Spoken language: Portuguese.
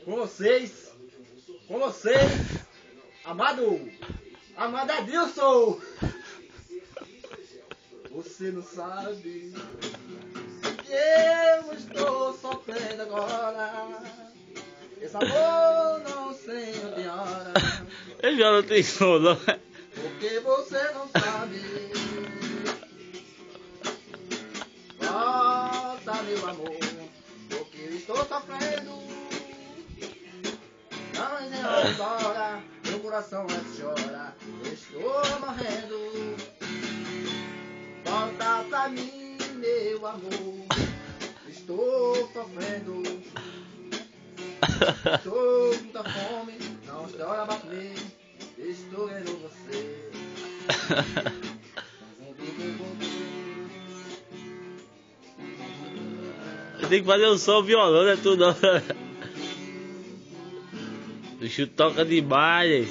com vocês, amado Adilson. Você não sabe que eu estou sofrendo agora. Esse amor não sei onde hora. Eu já não tenho sono. Porque você não sabe. Volta, meu amor, porque eu estou sofrendo. Não nem hora embora, meu coração chora. Eu estou morrendo. Volta pra mim, meu amor. Estou sofrendo. Estou com muita fome, não chora pra comer. Estou vendo você. Tem que fazer o som violão, não é tudo não. O bicho toca demais.